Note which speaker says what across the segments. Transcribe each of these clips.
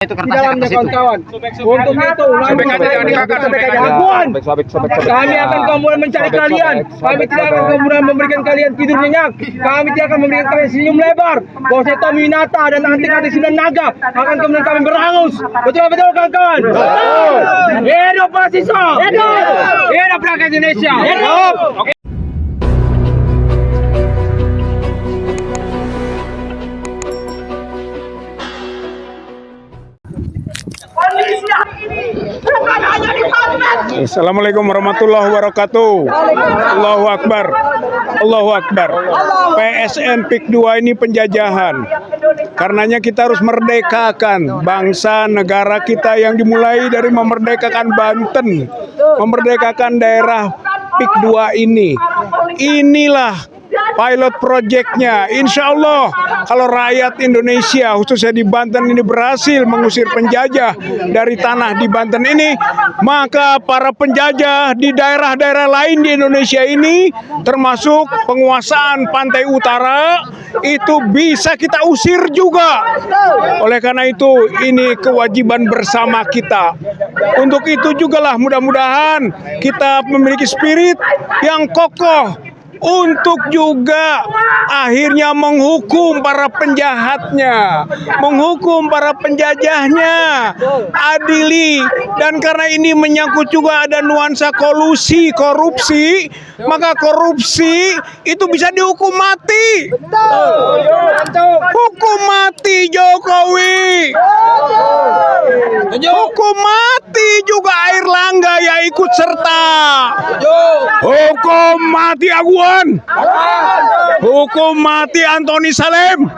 Speaker 1: Itu
Speaker 2: di dalamnya kawan-kawan. Untuk itu, kami akan kemudian mencari kalian. Kami tidak akan kemudian memberikan kalian tidur nyenyak. Kami tidak akan memberikan kalian senyum lebar. Bosnya Tommy Winata dan antik-antik Sembilan Naga akan kemudian kami berangus. Betul kawan-kawan? Hidup mahasiswa! Hidup rakyat Indonesia! Hidup!
Speaker 3: Assalamualaikum warahmatullahi wabarakatuh. Allahu Akbar. Allahu Akbar. PSN PIK 2 ini penjajahan. Karenanya kita harus merdekakan bangsa negara kita yang dimulai dari memerdekakan Banten, memerdekakan daerah PIK 2 ini. Inilah pilot projectnya. Insya Allah kalau rakyat Indonesia khususnya di Banten ini berhasil mengusir penjajah dari tanah di Banten ini, maka para penjajah di daerah-daerah lain di Indonesia ini termasuk penguasaan pantai utara itu bisa kita usir juga. Oleh karena itu ini kewajiban bersama kita. Untuk itu jugalah mudah-mudahan kita memiliki spirit yang kokoh untuk juga akhirnya menghukum para penjahatnya, menghukum para penjajahnya, adili. Dan karena ini menyangkut juga ada nuansa kolusi, korupsi, maka korupsi itu bisa dihukum mati. Hukum mati Jokowi. Hukum mati juga Airlangga ya ikut serta. Hukum mati Aguan. Hukum mati Antoni Salim.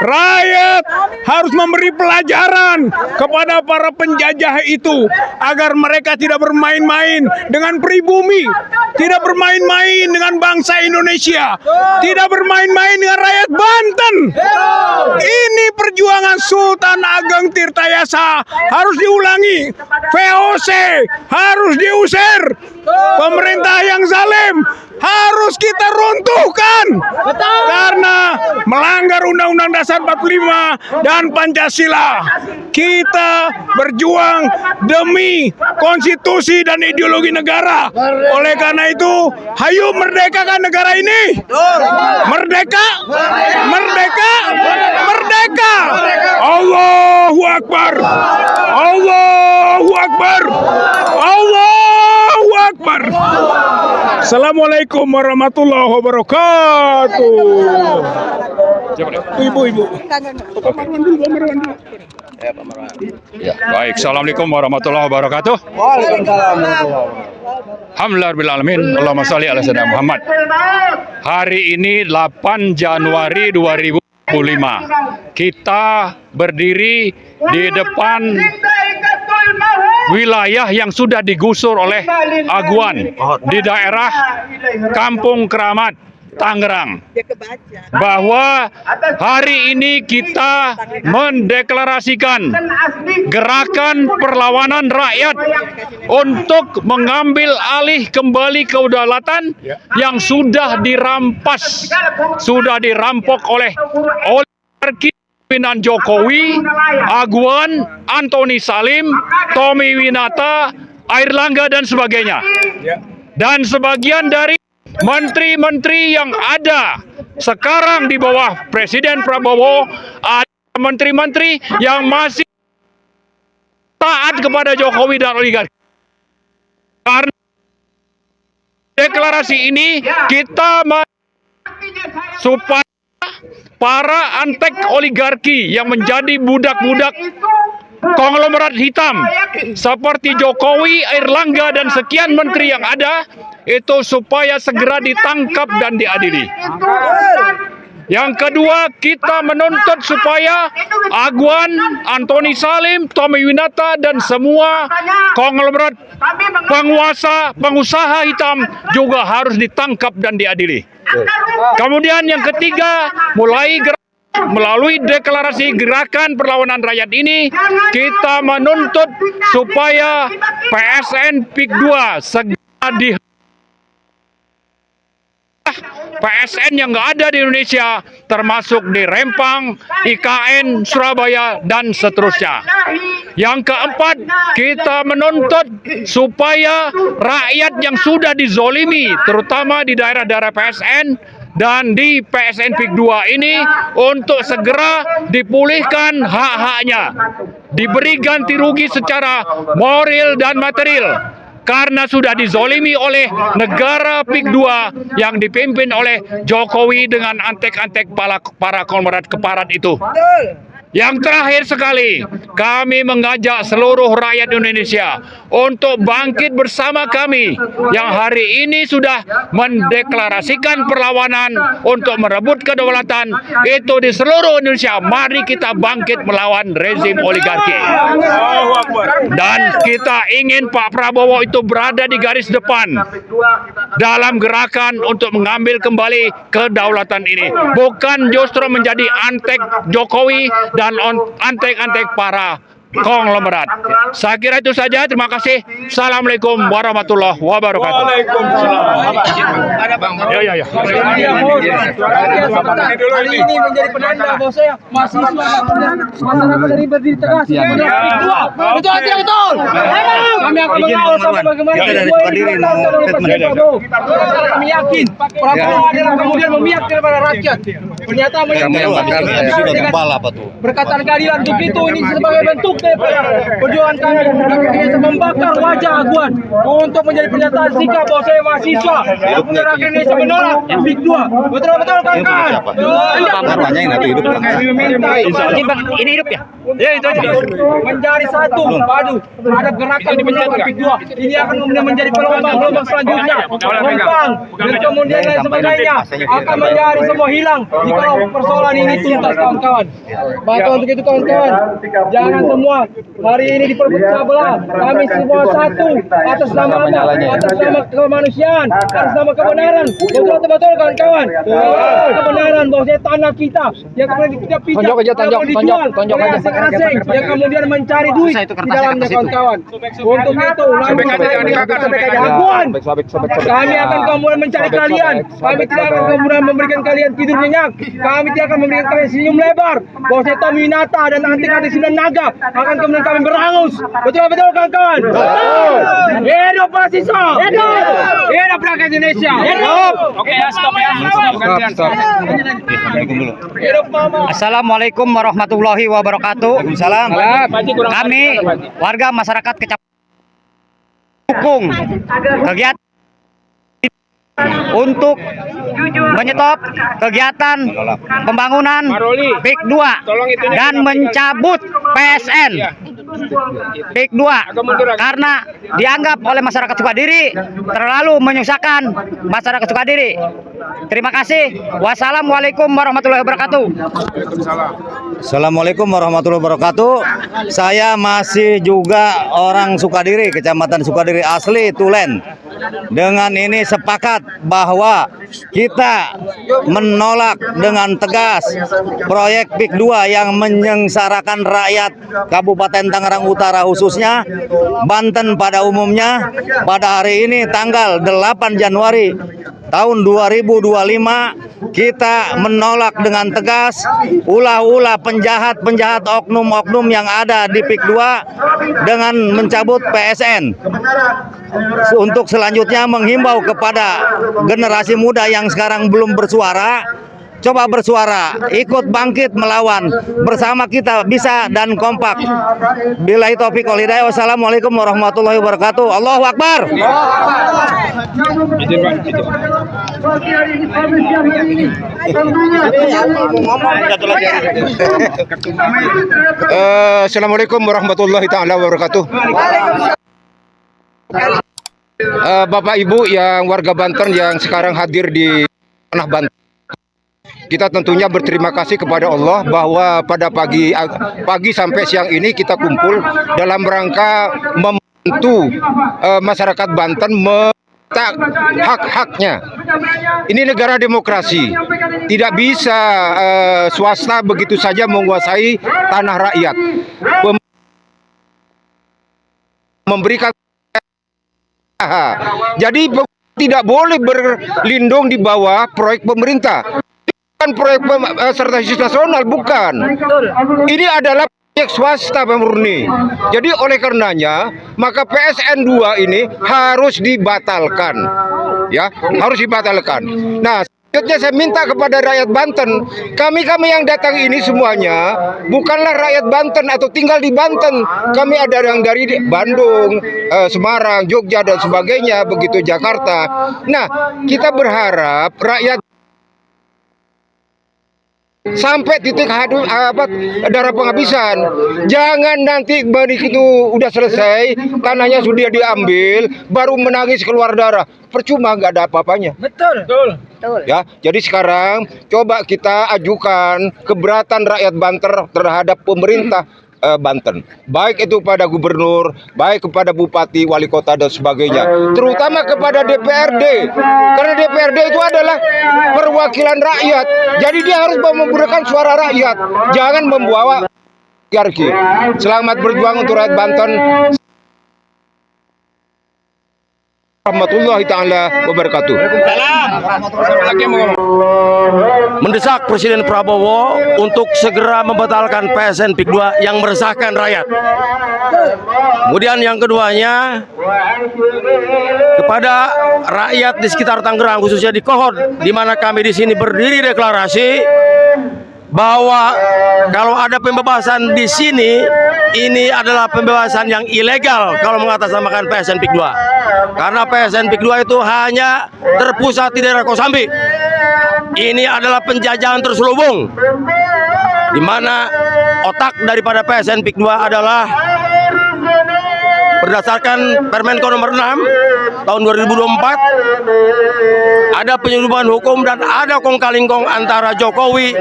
Speaker 3: Rakyat harus memberi pelajaran kepada para penjajah itu agar mereka tidak bermain-main dengan pribumi, tidak bermain-main dengan bangsa Indonesia, tidak bermain-main dengan rakyat Banten. Ini perjuangan Sultan Ageng Tirtayasa harus diulangi. VOC harus diusir. Pemerintah yang zalim harus kita runtuhkan. Karena melanggar Undang-Undang Dasar 45 dan Pancasila. Kita berjuang demi konstitusi dan ideologi negara. Oleh karena itu, hayu merdekakan negara ini. Merdeka, merdeka, merdeka. Allahu Akbar. Allahu Akbar. Allahu Akbar. Assalamualaikum warahmatullahi wabarakatuh. Ibu.
Speaker 4: Ya, baik. Assalamualaikum warahmatullahi wabarakatuh. Alhamdulillahirrahmanirrahim. Allahumma sholli ala sayyidina Muhammad. Hari ini 8 Januari 2025. Kita berdiri di depan wilayah yang sudah digusur oleh Aguan di daerah Kampung Keramat, Tangerang. Bahwa hari ini kita mendeklarasikan gerakan perlawanan rakyat untuk mengambil alih kembali kedaulatan yang sudah dirampas, sudah dirampok oleh oligarki pimpinan Jokowi, Aguan, Antoni Salim, Tommy Winata, Airlangga dan sebagainya. Dan sebagian dari menteri-menteri yang ada sekarang di bawah Presiden Prabowo, ada menteri-menteri yang masih taat kepada Jokowi dan oligarki. Karena deklarasi ini kita supaya para antek oligarki yang menjadi budak-budak konglomerat hitam seperti Jokowi, Airlangga dan sekian menteri yang ada itu supaya segera ditangkap dan diadili. Yang kedua, kita menuntut supaya Aguan, Antoni Salim, Tommy Winata dan semua konglomerat pengusaha hitam juga harus ditangkap dan diadili. Kemudian yang ketiga, melalui deklarasi gerakan perlawanan rakyat ini, kita menuntut supaya PSN PIK 2 segera PSN yang nggak ada di Indonesia, termasuk di Rempang, IKN, Surabaya, dan seterusnya. Yang keempat, kita menuntut supaya rakyat yang sudah dizolimi, terutama di daerah-daerah PSN dan di PSN PIK 2 ini, untuk segera dipulihkan hak-haknya, diberi ganti rugi secara moral dan material, karena sudah dizolimi oleh negara PIK 2 yang dipimpin oleh Jokowi dengan antek-antek para konglomerat keparat itu. Yang terakhir sekali, kami mengajak seluruh rakyat Indonesia untuk bangkit bersama kami yang hari ini sudah mendeklarasikan perlawanan untuk merebut kedaulatan itu di seluruh Indonesia. Mari kita bangkit melawan rezim oligarki. Dan kita ingin Pak Prabowo itu berada di garis depan dalam gerakan untuk mengambil kembali kedaulatan ini, bukan justru menjadi antek Jokowi dan antek-antek para konglomerat. Saya kira itu saja. Terima kasih. Assalamualaikum warahmatullahi wabarakatuh. Ya.
Speaker 2: Hari ini menjadi penanda bahwa saya masyarakat dari berdiri tegas. Betul. Kami akan mengawal sampai bagaimana kami yakin Prabowo adalah kemudian memihak kepada rakyat. Ternyata berkatan keadilan untuk itu, ini sebagai bentuk daripada perjuangan kami. Rakyat membakar wajah Aguan untuk menjadi pernyataan sikap bahwa saya mahasiswa yang punya rakyat Indonesia menolak PIK 2. Betul kawan-kawan.
Speaker 1: Namanya yang nanti hidup.
Speaker 4: Ini hidup ya? Ya, itu aja.
Speaker 2: Menjadi satu padu terhadap gerakan di penjagaan PIK 2. Ini akan kemudian menjadi gelombang selanjutnya. Rempang dan kemudian lain sebagainya akan menjadi semua hilang jika persoalan ini tuntas, kawan-kawan. Maka untuk itu kawan-kawan, jangan semua hari ini diperpecah belah. Kami semua satu atas nama Allah, atas nama kemanusiaan, atas nama kebenaran. Betul kawan-kawan. Kebenaran bahwa tanah kita yang kemudian kita pijak, dijual oleh asing yang kemudian mencari duit di dalamnya, kawan-kawan. Untuk itu, Aguan, kami akan kemudian mencari kalian. Kami tidak akan kemudian memberikan kalian tidur nyenyak. Kami tidak akan memberikan kalian senyum lebar. Bahwa Tommy Winata dan antik-antik 9 naga akan kemudian kami berangus. Betul kawan-kawan. Hidup mahasiswa. Hidup rakyat Indonesia. Hidup. Oke ya, stop ya. Hidup mama.
Speaker 5: Assalamualaikum warahmatullahi wabarakatuh.
Speaker 1: Waalaikumsalam.
Speaker 5: Kami warga masyarakat Kecamatan dukung kegiatan untuk menyetop kegiatan pembangunan PIK 2 dan mencabut PSN PIK 2 karena dianggap oleh masyarakat Sukadiri terlalu menyusahkan masyarakat Sukadiri. Terima kasih. Wassalamualaikum warahmatullahi wabarakatuh.
Speaker 1: Assalamualaikum warahmatullahi wabarakatuh. Saya masih juga orang Sukadiri, Kecamatan Sukadiri asli, Tulen. Dengan ini sepakat bahwa kita menolak dengan tegas proyek PIK 2 yang menyengsarakan rakyat Kabupaten Tangerang Utara, khususnya Banten pada umumnya. Pada hari ini tanggal 8 Januari tahun 2025 kita menolak dengan tegas ulah-ulah penjahat oknum-oknum yang ada di PIK 2 dengan mencabut PSN. Untuk selanjutnya menghimbau kepada generasi muda yang sekarang belum bersuara, coba bersuara, ikut bangkit melawan. Bersama kita bisa dan kompak. Billahi taufiq wal hidayah. Wassalamualaikum warahmatullahi wabarakatuh. Allahu Akbar.
Speaker 6: Assalamualaikum warahmatullahi taala wabarakatuh. Bapak Ibu yang warga Banten yang sekarang hadir di tanah Banten, kita tentunya berterima kasih kepada Allah bahwa pada pagi sampai siang ini kita kumpul dalam rangka membantu masyarakat Banten meminta hak-haknya. Ini negara demokrasi, tidak bisa swasta begitu saja menguasai tanah rakyat, memberikan. Jadi tidak boleh berlindung di bawah proyek pemerintah. Bukan proyek strategis nasional, bukan. Ini adalah proyek swasta murni. Jadi oleh karenanya, maka PSN 2 ini harus dibatalkan. Ya, harus dibatalkan. Nah, selanjutnya saya minta kepada rakyat Banten, kami yang datang ini semuanya bukanlah rakyat Banten atau tinggal di Banten. Kami ada yang dari Bandung, Semarang, Jogja dan sebagainya, begitu Jakarta. Nah, kita berharap rakyat sampai titik darah penghabisan. Jangan nanti begitu udah selesai, tanahnya sudah diambil, baru menangis keluar darah. Percuma, nggak ada apa-apanya.
Speaker 2: Betul.
Speaker 6: Ya, jadi sekarang coba kita ajukan keberatan rakyat Banten terhadap pemerintah Banten, baik itu pada gubernur, baik kepada bupati, wali kota dan sebagainya, terutama kepada DPRD, karena DPRD itu adalah perwakilan rakyat, jadi dia harus menggunakan suara rakyat, jangan membawa hierarki. Selamat berjuang untuk rakyat Banten. Warahmatullahi taala wabarakatuh.
Speaker 7: Mendesak Presiden Prabowo untuk segera membatalkan PSN PIK 2 yang meresahkan rakyat. Kemudian yang keduanya, kepada rakyat di sekitar Tangerang, khususnya di Kohod, di mana kami di sini berdiri deklarasi bahwa kalau ada pembebasan di sini, ini adalah pembebasan yang ilegal kalau mengatasnamakan PSN PIK 2. Karena PSN PIK 2 itu hanya terpusat di daerah Kosambi. Ini adalah penjajahan terselubung, di mana otak daripada PSN PIK 2 adalah berdasarkan Permenko nomor 6 tahun 2024, ada penyelundupan hukum dan ada kong kaling kong antara Jokowi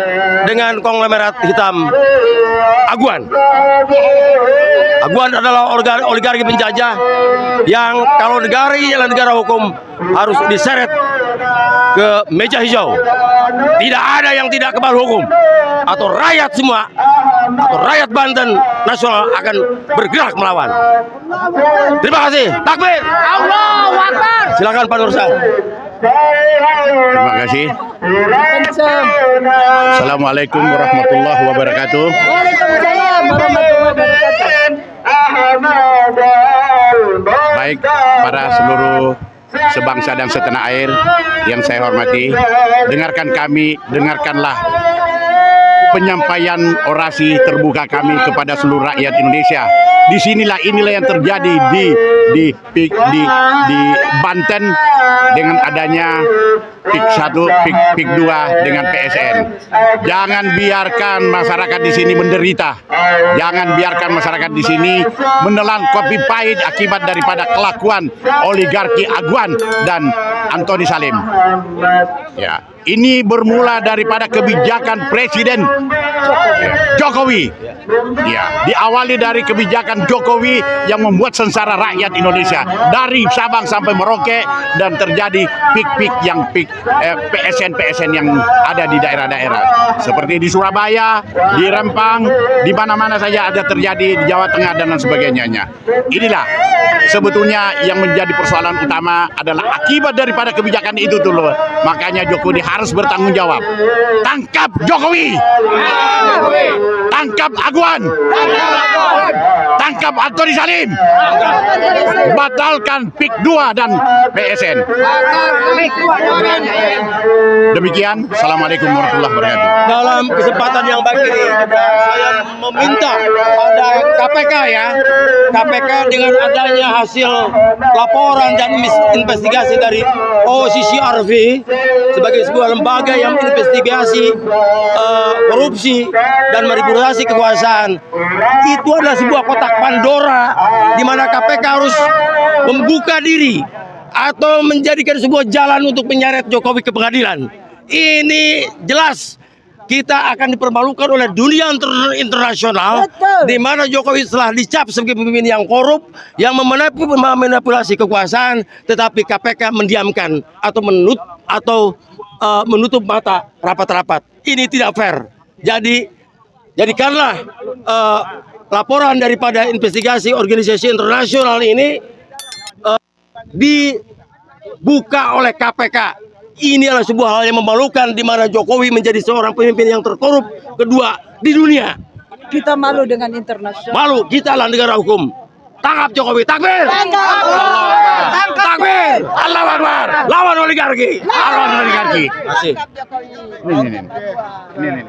Speaker 7: dengan konglomerat hitam Aguan. Aguan adalah oligarki penjajah yang kalau negara ini adalah negara hukum harus diseret ke meja hijau. Tidak ada yang tidak kebal hukum, atau rakyat semua, atau rakyat Banten nasional akan bergerak melawan. Terima kasih. Takbir. Allahu Akbar. Silakan Pak Nursa.
Speaker 8: Terima kasih. Assalamualaikum warahmatullahi wabarakatuh.
Speaker 9: Waalaikumsalam warahmatullahi wabarakatuh.
Speaker 8: Baik para seluruh sebangsa dan setanah air yang saya hormati, dengarkanlah penyampaian orasi terbuka kami kepada seluruh rakyat Indonesia. Inilah yang terjadi di Banten dengan adanya PIK 1, PIK 2 dengan PSN. Jangan biarkan masyarakat di sini menderita. Jangan biarkan masyarakat di sini menelan kopi pahit akibat daripada kelakuan oligarki Aguan dan Antoni Salim. Ya, ini bermula daripada kebijakan Presiden Jokowi. Ya, diawali dari kebijakan Jokowi yang membuat sengsara rakyat Indonesia dari Sabang sampai Merauke, dan terjadi PIK yang PSN yang ada di daerah-daerah seperti di Surabaya, di Rempang, di mana-mana saja ada terjadi, di Jawa Tengah dan lain sebagainya. Inilah sebetulnya yang menjadi persoalan utama adalah akibat daripada kebijakan itu dulu. Makanya Jokowi harus bertanggung jawab. Tangkap Jokowi. Tangkap Aguan. Tangkap Antoni Salim. Batalkan PIK 2 dan PSN. Demikian, Assalamualaikum warahmatullahi wabarakatuh.
Speaker 7: Dalam kesempatan yang baik ini juga saya meminta pada KPK KPK dengan adanya hasil laporan dan investigasi dari OCCRV sebagai sebuah lembaga yang investigasi korupsi dan manipulasi kekuasaan, itu adalah sebuah kotak Pandora di mana KPK harus membuka diri atau menjadikan sebuah jalan untuk menyeret Jokowi ke pengadilan. Ini jelas kita akan dipermalukan oleh dunia internasional, di mana Jokowi telah dicap sebagai pemimpin yang korup, yang memanipulasi kekuasaan, tetapi KPK mendiamkan atau menutup mata rapat-rapat. Ini tidak fair. Jadikanlah laporan daripada investigasi organisasi internasional ini dibuka oleh KPK. Ini adalah sebuah hal yang memalukan di mana Jokowi menjadi seorang pemimpin yang terkorup kedua di dunia.
Speaker 9: Kita malu dengan internasional.
Speaker 7: Malu, kita adalah negara hukum. Tangkap Jokowi, takbir! Takbir! Allahu Akbar! Lawan oligarki! Lawan oligarki! Asik.
Speaker 8: Ini.